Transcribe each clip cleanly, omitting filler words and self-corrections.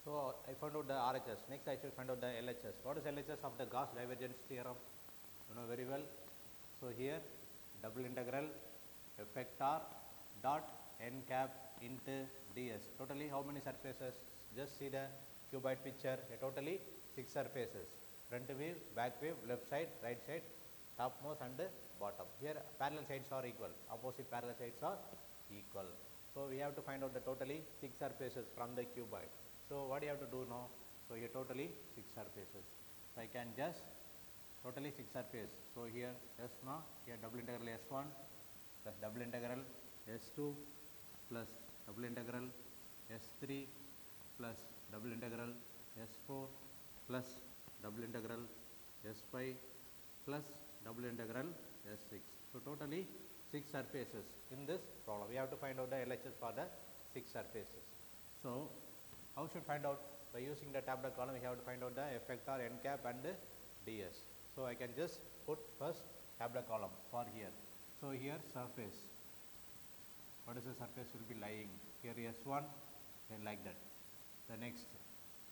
So I found out the RHS. Next I should find out the LHS. What is LHS of the Gauss Divergence Theorem? You know very well. So here double integral f vector dot n cap into ds. Totally how many surfaces? Just see the cuboid picture. Totally 6 surfaces. Front view, back view, left side, right side, topmost and bottom. Here parallel sides are equal. Opposite parallel sides are equal. So we have to find out the totally 6 surfaces from the cuboid. So what do you have to do now? So here totally 6 surfaces. So I can just totally 6 surface. So here S now, here double integral S1 plus double integral S2 plus double integral S3 plus double integral S4 plus double integral S5 plus double integral S6. So totally 6 surfaces in this problem. We have to find out the LHS for the 6 surfaces. So how should find out? By using the tabular column, we have to find out the f vector, n cap and ds. So I can just put first tabular column for here. So here surface. What is the surface will be lying? Here S1, then like that. The next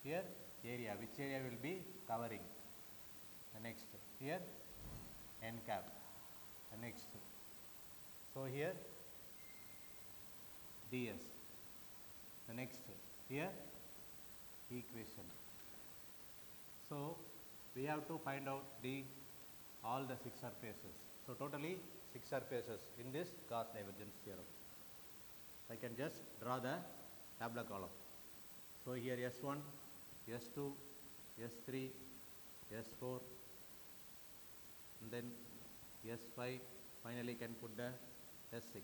here area, which area will be covering? The next here n cap. The next. So here ds. The next here equation. So we have to find out all the 6 surfaces. So totally 6 surfaces in this Gauss Divergence Theorem. I can just draw the tabular column. So here S1, S2, S3, S4, and then S5. Finally can put the S6.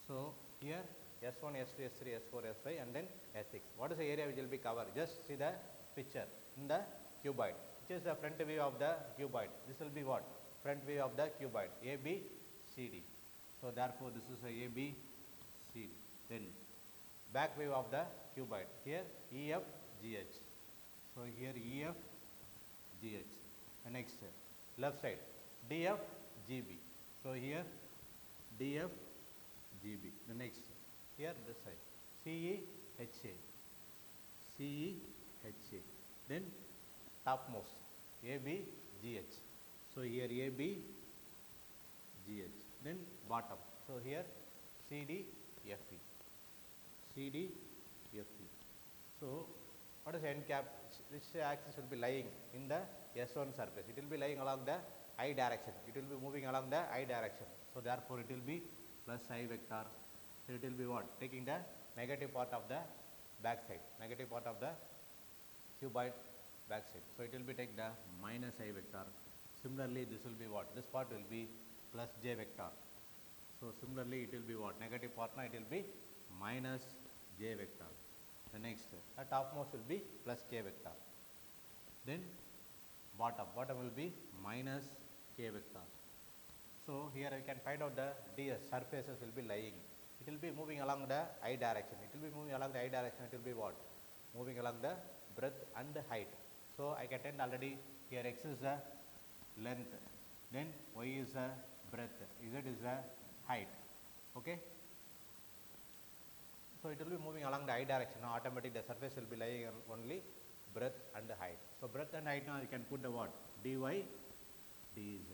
So here S1, S2, S3, S4, S5 and then S6. What is the area which will be covered? Just see the picture in the cuboid. Which is the front view of the cuboid? This will be what? Front view of the cuboid. A, B, C, D. So therefore this is a B, C, D. Then back view of the cuboid. Here E, F, G, H. So here E, F, G, H. The next left side D, F, G, B. So here D, F, G, B. The next here this side C, E, H, A. C, E, H, A. Then topmost A, B, G, H. So here A, B, G, H. Then bottom. So here C, D, F, E. C, D, F, E. So what is n cap? Which axis will be lying in the S1 surface? It will be lying along the I direction. It will be moving along the I direction. So therefore it will be plus I vector. So it will be what? Taking the negative part of the back side. Negative part of the cuboid back side. So it will be take the minus I vector. Similarly this will be what? This part will be plus j vector. So similarly it will be what? Negative part now it will be minus j vector. The next the topmost will be plus k vector. Then bottom will be minus k vector. So here I can find out the ds surfaces will be lying. It will be moving along the I direction. It will be moving along the I direction. It will be what? Moving along the breadth and the height. So I can tell already here x is the length, then y is the breadth, z is the height. Okay. So it will be moving along the I direction. Now automatically the surface will be lying on only breadth and height. So breadth and height now you can put the what? Dy, dz.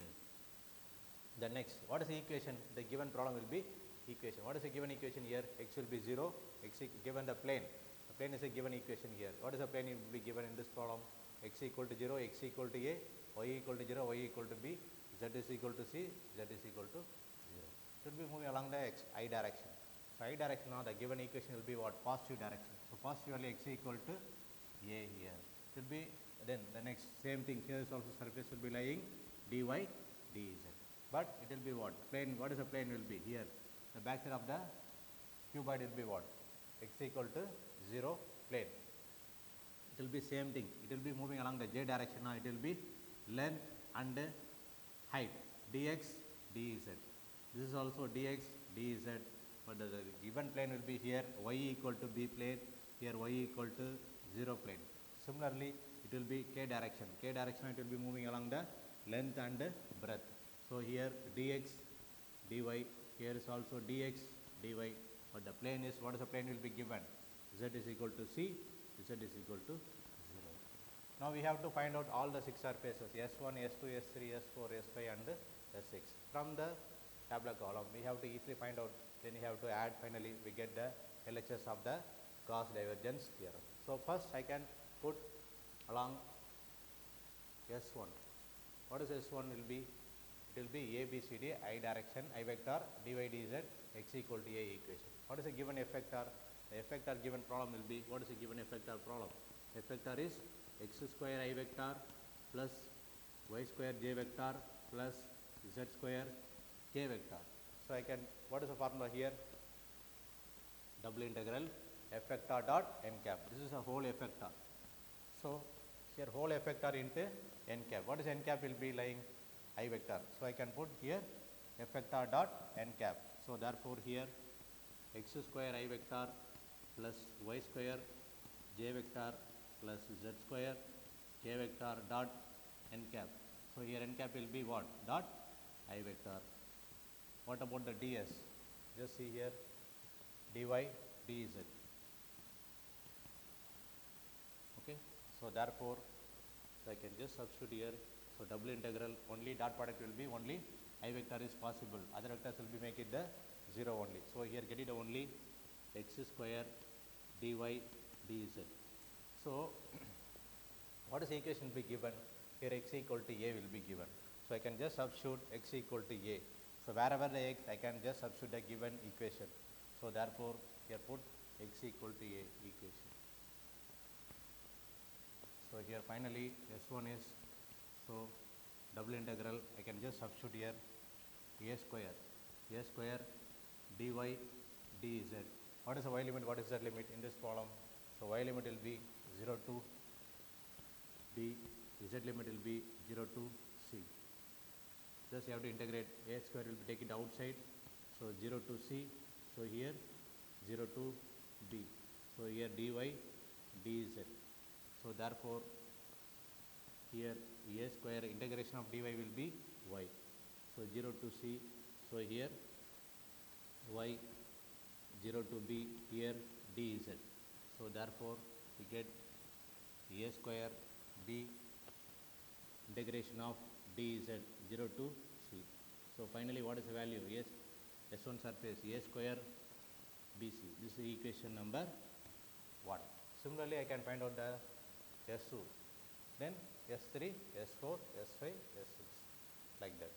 The next, what is the equation? The given problem will be equation. What is the given equation here? X will be 0, x given the plane. The plane is a given equation here. What is the plane will be given in this problem? X equal to 0, x equal to A, y equal to 0, y equal to B, z is equal to C, z is equal to 0. It will be moving along the I direction. So I direction now the given equation will be what? Positive direction. So positively x equal to A here. It will be then the next same thing here is also surface will be lying dy, dz. But it will be what? Plane, what is the plane will be? Here, the back side of the cuboid will be what? X equal to 0 plane. It will be same thing. It will be moving along the j direction now. It will be length and height. Dx, dz. This is also dx, dz. But the given plane will be here y equal to b plane. Here y equal to 0 plane. Similarly, it will be k direction. K direction it will be moving along the length and breadth. So here dx, dy, here is also dx, dy, but the plane is, what is the plane will be given? Z is equal to C, Z is equal to 0. Now we have to find out all the 6 surfaces S1, S2, S3, S4, S5 and S6. From the tabular column we have to easily find out, then we have to add, finally we get the LHS of the Gauss Divergence Theorem. So first I can put along S1. What is S1 will be? It will be A, B, C, D, I direction, I vector, dy, dz, x equal to A equation. What is the given F vector? The F vector given problem will be, what is the given F vector problem? F vector is x square I vector plus y square j vector plus z square k vector. So I can, what is the formula here? Double integral F vector dot n cap. This is a whole F vector. So here whole F vector into n cap. What is n cap will be lying? I vector. So I can put here F vector dot n cap. So therefore here x square I vector plus y square j vector plus z square k vector dot n cap. So here n cap will be what? Dot I vector. What about the ds? Just see here dy dz. Okay. So therefore, so I can just substitute here. So double integral, only dot product will be only I vector is possible. Other vectors will be make it the 0 only. So here get it only x square dy dz. So what is the equation will be given? Here x equal to A will be given. So I can just substitute x equal to A. So wherever the x, I can just substitute the given equation. So therefore here put x equal to A equation. So here finally S1 is, so double integral, I can just substitute here A square dy dz. What is the y limit? What is the limit in this problem? So y limit will be 0 to b, z limit will be 0 to c. Just you have to integrate, a square will be take it outside, so 0 to c, so here 0 to b, so here dy dz. So therefore here a square integration of dy will be y, so 0 to c, so here y 0 to b, here dz. So therefore we get a square b integration of dz 0 to c. So finally what is the value? Yes, S1 surface a square bc. This is equation number 1. Similarly I can find out the S2, then S3, S4, S5, S6, like that.